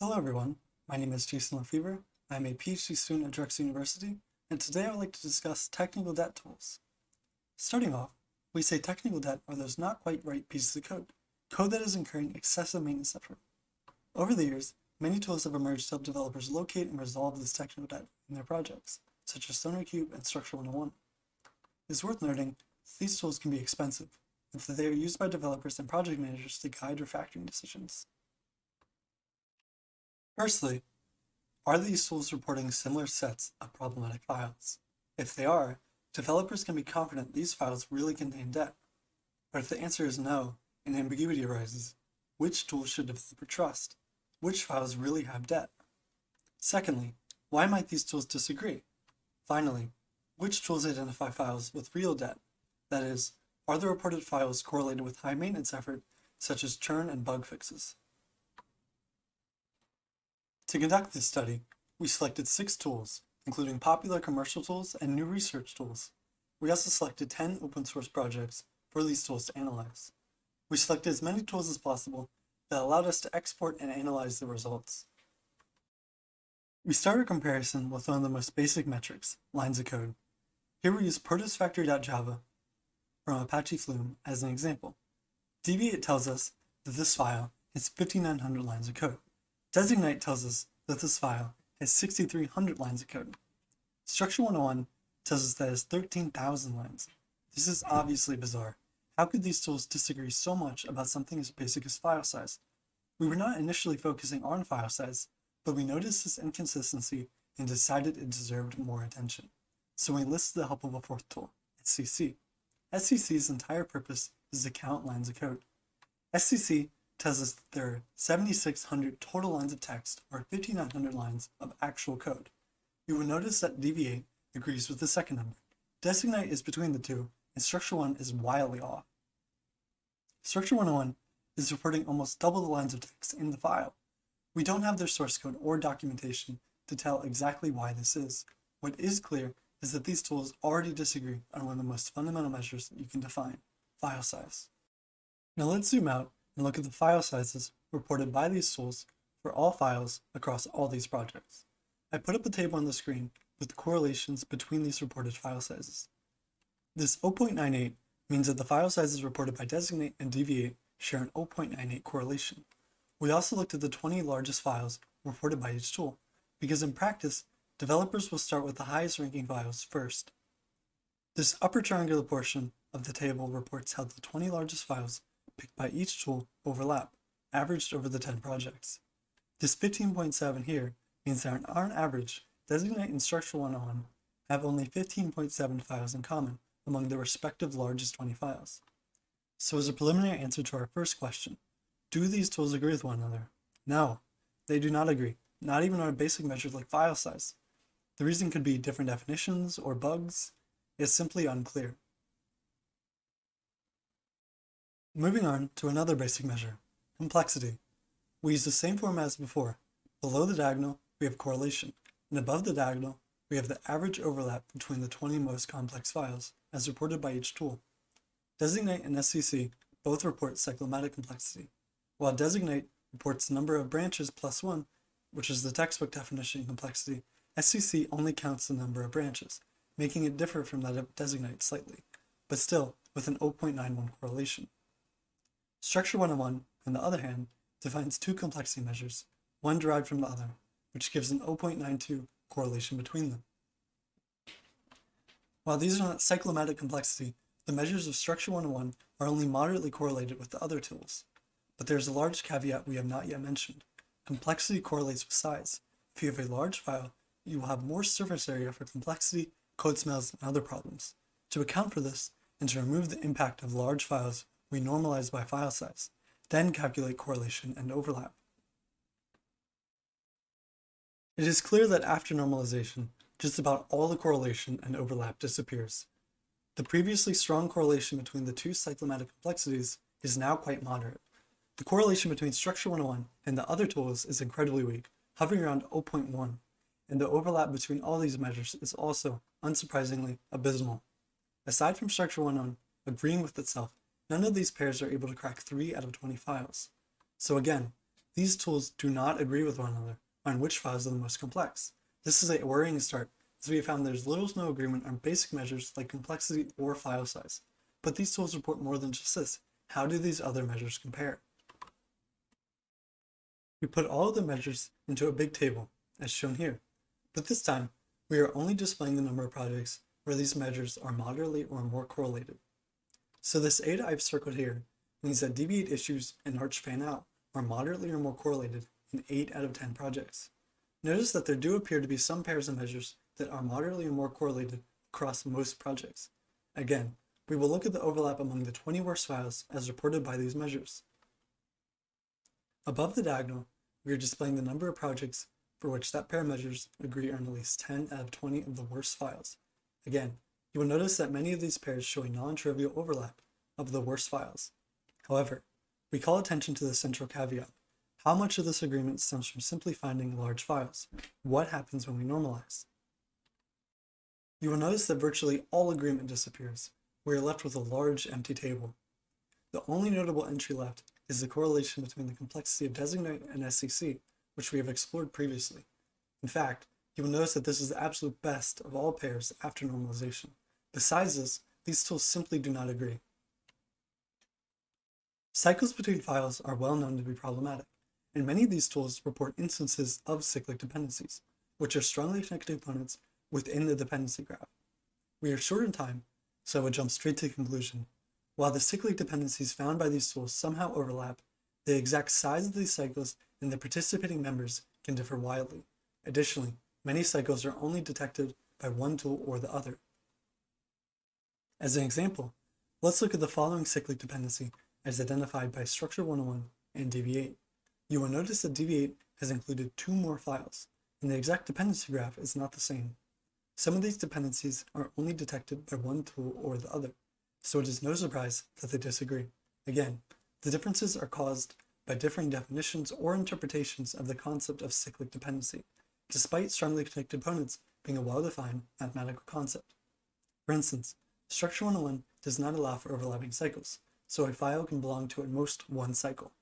Hello everyone, my name is Jason Lefevre. I'm a PhD student at Drexel University, and today I would like to discuss technical debt tools. Starting off, we say technical debt are those not quite right pieces of code that is incurring excessive maintenance effort. Over the years, many tools have emerged to help developers locate and resolve this technical debt in their projects, such as SonarQube and Structure 101. It is worth noting that these tools can be expensive, and that they are used by developers and project managers to guide refactoring decisions. Firstly, are these tools reporting similar sets of problematic files? If they are, developers can be confident these files really contain debt. But if the answer is no, and ambiguity arises, which tools should a developer trust? Which files really have debt? Secondly, why might these tools disagree? Finally, which tools identify files with real debt? That is, are the reported files correlated with high maintenance effort, such as churn and bug fixes? To conduct this study, we selected 6 tools, including popular commercial tools and new research tools. We also selected 10 open source projects for these tools to analyze. We selected as many tools as possible that allowed us to export and analyze the results. We start our comparison with one of the most basic metrics, lines of code. Here we use protusfactory.java from Apache Flume as an example. Deviate tells us that this file has 5,900 lines of code. Designate tells us that this file has 6,300 lines of code. Structure 101 tells us that it has 13,000 lines. This is obviously bizarre. How could these tools disagree so much about something as basic as file size? We were not initially focusing on file size, but we noticed this inconsistency and decided it deserved more attention. So we enlisted the help of a fourth tool, SCC. SCC's entire purpose is to count lines of code. SCC tells us that there are 7,600 total lines of text, or 5,900 lines of actual code. You will notice that deviate agrees with the second number. Designate is between the two, and structure 1 is wildly off. Structure 101 is reporting almost double the lines of text in the file. We don't have their source code or documentation to tell exactly why this is. What is clear is that these tools already disagree on one of the most fundamental measures that you can define, file size. Now let's zoom out and look at the file sizes reported by these tools for all files across all these projects. I put up a table on the screen with the correlations between these reported file sizes. This 0.98 means that the file sizes reported by Designate and Deviate share an 0.98 correlation. We also looked at the 20 largest files reported by each tool, because in practice, developers will start with the highest ranking files first. This upper triangular portion of the table reports how the 20 largest files picked by each tool overlap, averaged over the 10 projects. This 15.7 here means that on average, Designate and Structure 101 have only 15.7 files in common among their respective largest 20 files. So as a preliminary answer to our first question, do these tools agree with one another? No, they do not agree, not even on a basic measure like file size. The reason could be different definitions or bugs. It's simply unclear. Moving on to another basic measure, complexity. We use the same format as before. Below the diagonal, we have correlation, and above the diagonal, we have the average overlap between the 20 most complex files, as reported by each tool. Designate and SCC both report cyclomatic complexity. While Designate reports number of branches plus 1, which is the textbook definition of complexity, SCC only counts the number of branches, making it differ from that of Designate slightly, but still with an 0.91 correlation. Structure 101, on the other hand, defines 2 complexity measures, one derived from the other, which gives an 0.92 correlation between them. While these are not cyclomatic complexity, the measures of Structure 101 are only moderately correlated with the other tools. But there's a large caveat we have not yet mentioned. Complexity correlates with size. If you have a large file, you will have more surface area for complexity, code smells, and other problems. To account for this, and to remove the impact of large files, we normalize by file size, then calculate correlation and overlap. It is clear that after normalization, just about all the correlation and overlap disappears. The previously strong correlation between the 2 cyclomatic complexities is now quite moderate. The correlation between Structure 101 and the other tools is incredibly weak, hovering around 0.1, and the overlap between all these measures is also, unsurprisingly, abysmal. Aside from Structure 101 agreeing with itself, none of these pairs are able to crack 3 out of 20 files. So again, these tools do not agree with one another on which files are the most complex. This is a worrying start, as we have found there's little to no agreement on basic measures like complexity or file size. But these tools report more than just this. How do these other measures compare? We put all of the measures into a big table, as shown here. But this time, we are only displaying the number of projects where these measures are moderately or more correlated. So this eta I've circled here means that deviate issues and arch fan out are moderately or more correlated in 8 out of 10 projects. Notice that there do appear to be some pairs of measures that are moderately or more correlated across most projects. Again, we will look at the overlap among the 20 worst files as reported by these measures. Above the diagonal, we are displaying the number of projects for which that pair of measures agree on at least 10 out of 20 of the worst files. Again, you will notice that many of these pairs show a non-trivial overlap of the worst files. However, we call attention to the central caveat. How much of this agreement stems from simply finding large files? What happens when we normalize? You will notice that virtually all agreement disappears. We are left with a large empty table. The only notable entry left is the correlation between the complexity of designate and SCC, which we have explored previously. In fact, you will notice that this is the absolute best of all pairs after normalization. Besides this, these tools simply do not agree. Cycles between files are well known to be problematic, and many of these tools report instances of cyclic dependencies, which are strongly connected components within the dependency graph. We are short in time, so I will jump straight to the conclusion. While the cyclic dependencies found by these tools somehow overlap, the exact size of these cycles and the participating members can differ wildly. Additionally, many cycles are only detected by one tool or the other. As an example, let's look at the following cyclic dependency as identified by Structure 101 and deviate. You will notice that deviate has included 2 more files, and the exact dependency graph is not the same. Some of these dependencies are only detected by one tool or the other, so it is no surprise that they disagree. Again, the differences are caused by differing definitions or interpretations of the concept of cyclic dependency, despite strongly connected components being a well-defined mathematical concept. For instance, Structure 101 does not allow for overlapping cycles, so a file can belong to at most one cycle.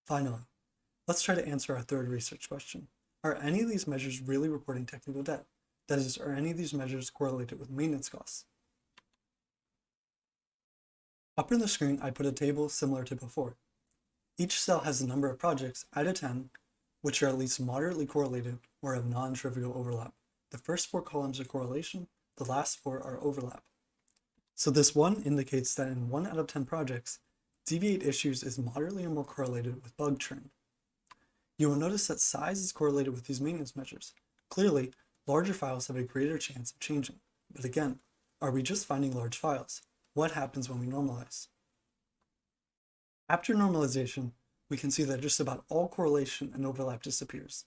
Finally, let's try to answer our third research question. Are any of these measures really reporting technical debt? That is, are any of these measures correlated with maintenance costs? Up in the screen, I put a table similar to before. Each cell has the number of projects out of 10, which are at least moderately correlated or have non-trivial overlap. The first 4 columns are correlation, the last 4 are overlap. So this 1 indicates that in 1 out of 10 projects, deviate issues is moderately or more correlated with bug churn. You will notice that size is correlated with these maintenance measures. Clearly, larger files have a greater chance of changing. But again, are we just finding large files? What happens when we normalize? After normalization, we can see that just about all correlation and overlap disappears.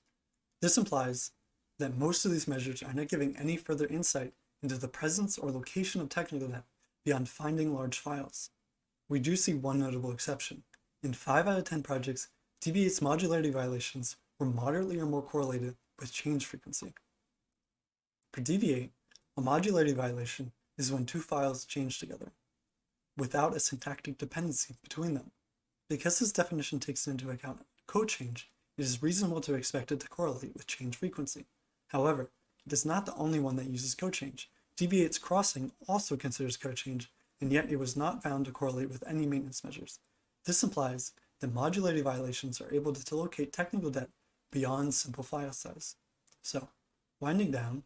This implies that most of these measures are not giving any further insight into the presence or location of technical debt beyond finding large files. We do see one notable exception. In 5 out of 10 projects, deviate's modularity violations were moderately or more correlated with change frequency. For deviate, a modularity violation is when 2 files change together, without a syntactic dependency between them. Because this definition takes into account code change, it is reasonable to expect it to correlate with change frequency. However, it is not the only one that uses code change. Deviate's crossing also considers code change, and yet it was not found to correlate with any maintenance measures. This implies that modularity violations are able to locate technical debt beyond simple file size. So, winding down,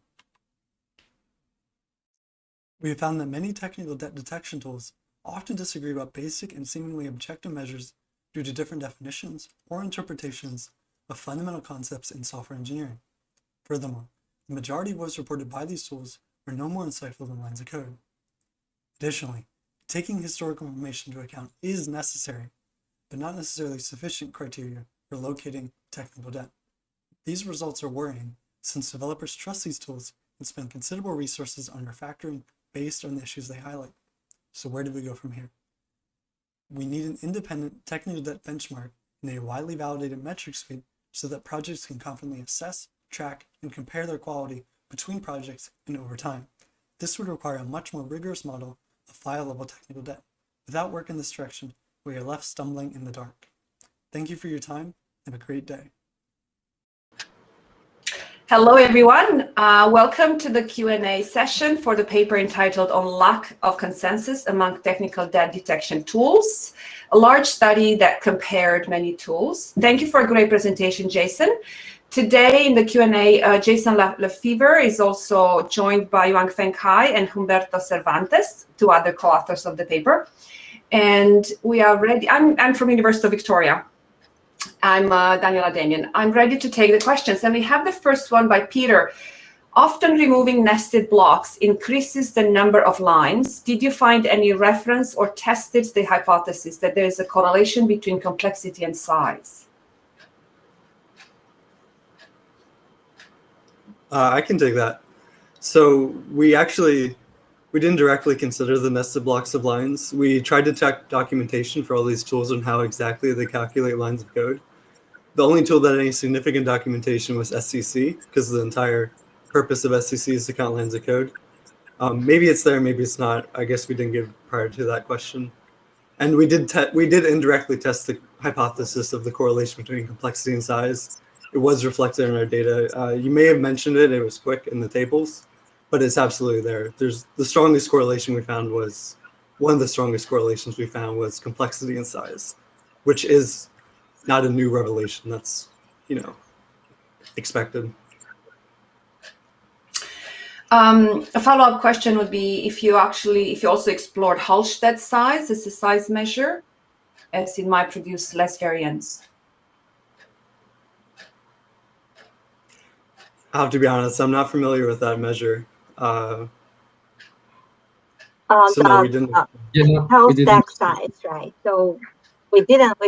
we have found that many technical debt detection tools often disagree about basic and seemingly objective measures due to different definitions or interpretations of fundamental concepts in software engineering. Furthermore, the majority of what is reported by these tools are no more insightful than lines of code. Additionally, taking historical information into account is necessary, but not necessarily sufficient criteria for locating technical debt. These results are worrying since developers trust these tools and spend considerable resources on refactoring based on the issues they highlight. So where do we go from here? We need an independent technical debt benchmark and a widely validated metric suite so that projects can confidently assess, track, and compare their quality between projects and over time. This would require a much more rigorous model of file-level technical debt. Without work in this direction, we are left stumbling in the dark. Thank you for your time, Have a great day. Hello, everyone. Welcome to the Q&A session for the paper entitled On Lack of Consensus Among Technical Debt Detection Tools, a large study that compared many tools. Thank you for a great presentation, Jason. Today in the Q&A, Jason Lefevre is also joined by Yuanfeng Cai and Humberto Cervantes, two other co-authors of the paper. And we are ready. I'm from University of Victoria. I'm Daniela Damian. I'm ready to take the questions. And we have the first one by Peter. Often removing nested blocks increases the number of lines. Did you find any reference or tested the hypothesis that there is a correlation between complexity and size? I can take that. So we didn't directly consider the nested blocks of lines. We tried to check documentation for all these tools and how exactly they calculate lines of code. The only tool that had any significant documentation was SCC, because the entire purpose of SCC is to count lines of code. Maybe it's there, maybe it's not. I guess we didn't give prior to that question. And we did indirectly test the hypothesis of the correlation between complexity and size. It was reflected in our data. You may have mentioned it. It was quick in the tables, but it's absolutely there. There's the strongest correlation we found was one of the strongest correlations we found was complexity and size, which is not a new revelation. That's, expected. A follow-up question would be if you also explored Hallstatt size as a size measure, as it might produce less variance. I have to be honest, I'm not familiar with that measure. So no, we didn't. Hallstatt size, right? So we didn't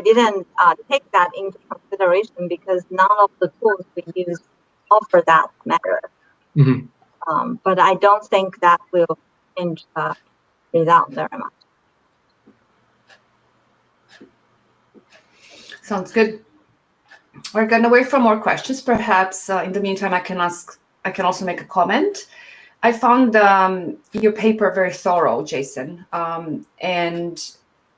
take that into consideration because none of the tools we use offer that measure. Mm-hmm. But I don't think that will change the result very much. Sounds good. We're going to wait for more questions. Perhaps in the meantime, I can also make a comment. I found your paper very thorough, Jason, and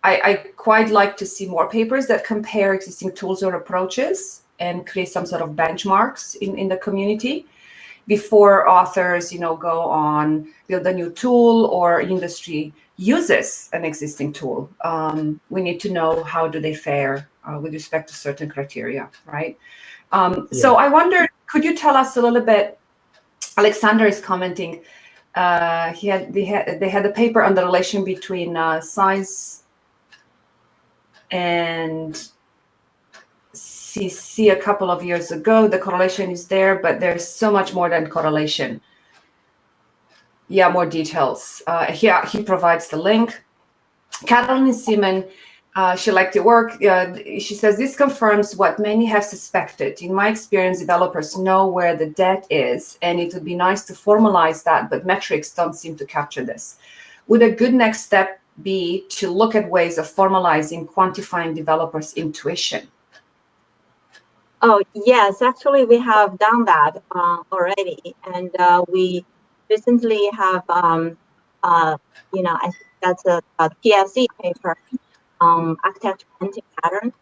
I quite like to see more papers that compare existing tools or approaches and create some sort of benchmarks in the community before authors, go on, build a new tool or industry uses an existing tool. We need to know how do they fare with respect to certain criteria, right? So I wonder, could you tell us a little bit? Alexander is commenting. They had a paper on the relation between size and CC a couple of years ago. The correlation is there, but there's so much more than correlation. Yeah, more details. Here he provides the link. Caroline Seaman, she liked your work. She says, this confirms what many have suspected. In my experience, developers know where the debt is, and it would be nice to formalize that, but metrics don't seem to capture this. Would a good next step be to look at ways of formalizing, quantifying developers' intuition? Oh, yes, actually, we have done that already. And we recently have, I think that's a TSC paper, architecture pattern.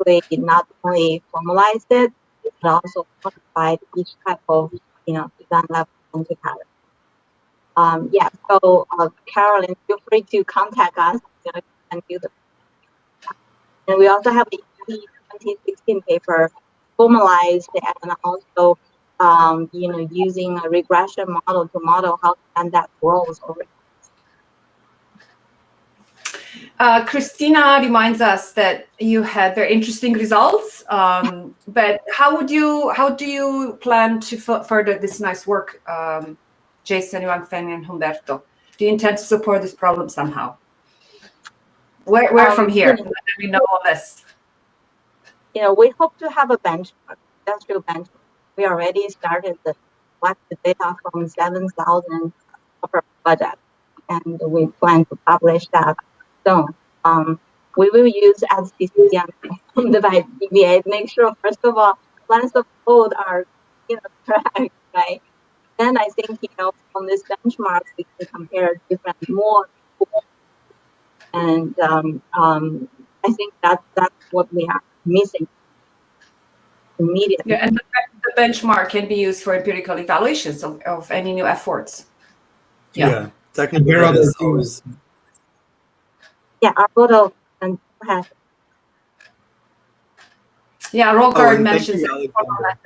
We not only formalized it, but also quantified each type of, design level anti-pattern. So Carolyn, feel free to contact us and do the. And we also have the 2016 paper formalized and also, using a regression model to model how that grows over. Christina reminds us that you had very interesting results, but how do you plan to further this nice work, Jason, Yuanfeng, and Humberto? Do you intend to support this problem somehow? Where from here? Let me know all this. We hope to have a benchmark, industrial benchmark. We already started the data from 7,000 per project, and we plan to publish that soon. We will use SCC and the DBA. Make sure, first of all, lines of code are, correct, right? Then I think, from this benchmark, we can compare different more tools. And I think that's what we are missing. immediately. Yeah, and the benchmark can be used for empirical evaluations of any new efforts. Yeah, technical There are data is other always. Yeah, our photo and has Yeah, Oh, Rogard and thank mentions you, that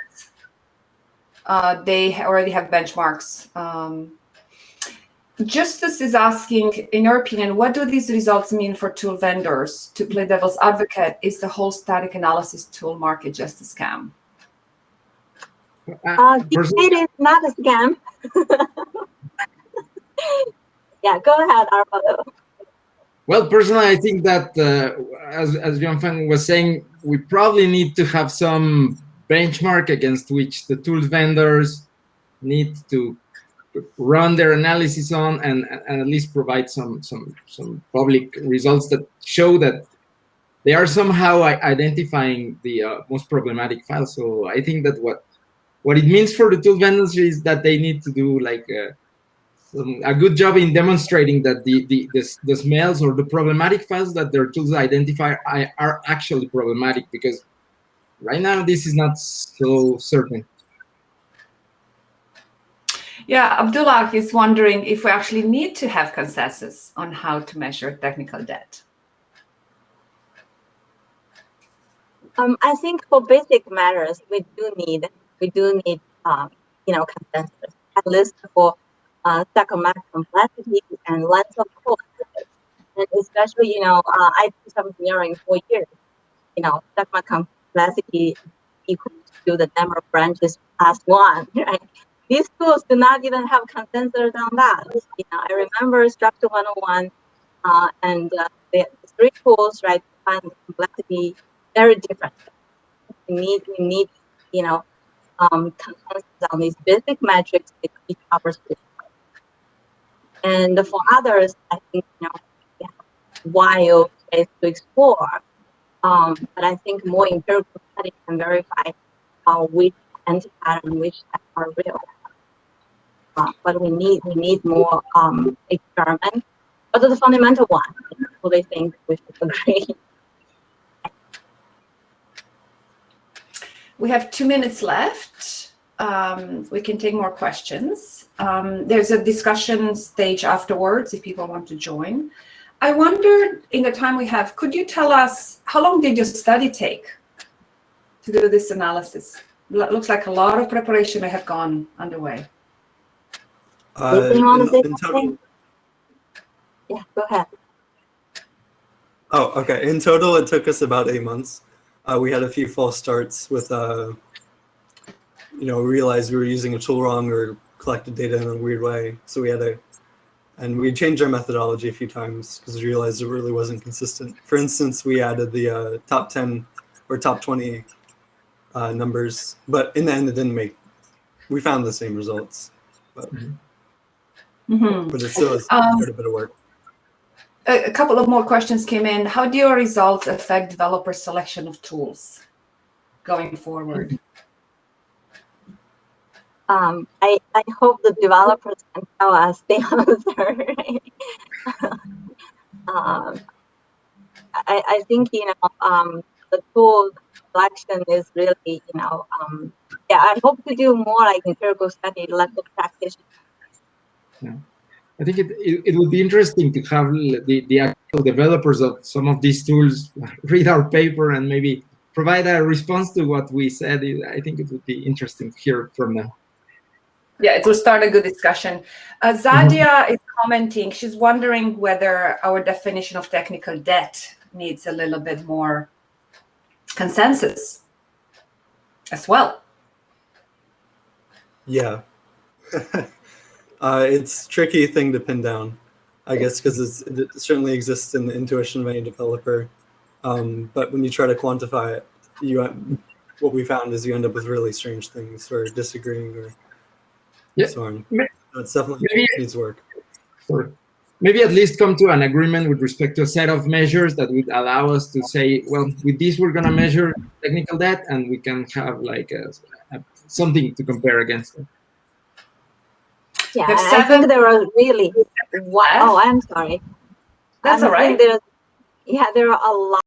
Alexander. they already have benchmarks. Justice is asking, in your opinion, what do these results mean for tool vendors? To play devil's advocate, is the whole static analysis tool market just a scam? it is not a scam. Yeah, go ahead, Arpado. Well, personally, I think that as Gianfang was saying, we probably need to have some benchmark against which the tool vendors need to run their analysis on, and at least provide some public results that show that they are somehow identifying the most problematic files. So I think that what it means for the tool vendors is that they need to do like a good job in demonstrating that the smells or the problematic files that their tools identify are actually problematic, because right now this is not so certain. Yeah, Abdullah is wondering if we actually need to have consensus on how to measure technical debt. I think for basic matters, we do need consensus, at least for psychomatic complexity and length of code. And especially, I did some engineering for years. Psychomatic complexity equals to the number of branches plus 1, right? These tools do not even have consensus on that. I remember Structure 101 and the 3 tools, right, find the complexity very different. We need consensus on these basic metrics that each covers. And for others, I think wild space to explore. But I think more empirical study can verify which anti-pattern, which are real. But we need more experiment. But the fundamental one, so they think we should agree. We have 2 minutes left. We can take more questions. There's a discussion stage afterwards if people want to join. I wondered, in the time we have, could you tell us how long did your study take to do this analysis? Looks like a lot of preparation may have gone underway. You want to say something? Yeah, go ahead. Oh, okay. In total, it took us about 8 months. We had a few false starts with, we realized we were using a tool wrong or collected data in a weird way. So we changed our methodology a few times because we realized it really wasn't consistent. For instance, we added the top 10 or top 20 numbers, but in the end, we found the same results. But, but it still is quite a bit of work. A couple of more questions came in. How do your results affect developer selection of tools going forward? I hope the developers can tell us the answer. I think the tool selection is really I hope to do more like empirical study, less of practice. Yeah. I think it would be interesting to have the actual developers of some of these tools read our paper and maybe provide a response to what we said. I think it would be interesting to hear from them. Yeah, it will start a good discussion. Zadia is commenting. She's wondering whether our definition of technical debt needs a little bit more consensus as well. Yeah. It's a tricky thing to pin down, I guess, because it certainly exists in the intuition of any developer. But when you try to quantify it, what we found is you end up with really strange things or disagreeing or so on. It definitely needs work. Sorry. Maybe at least come to an agreement with respect to a set of measures that would allow us to say, well, with this we're going to measure technical debt, and we can have like something to compare against it. Yeah, I think there are really. Oh, I'm sorry. That's all right. There are a lot.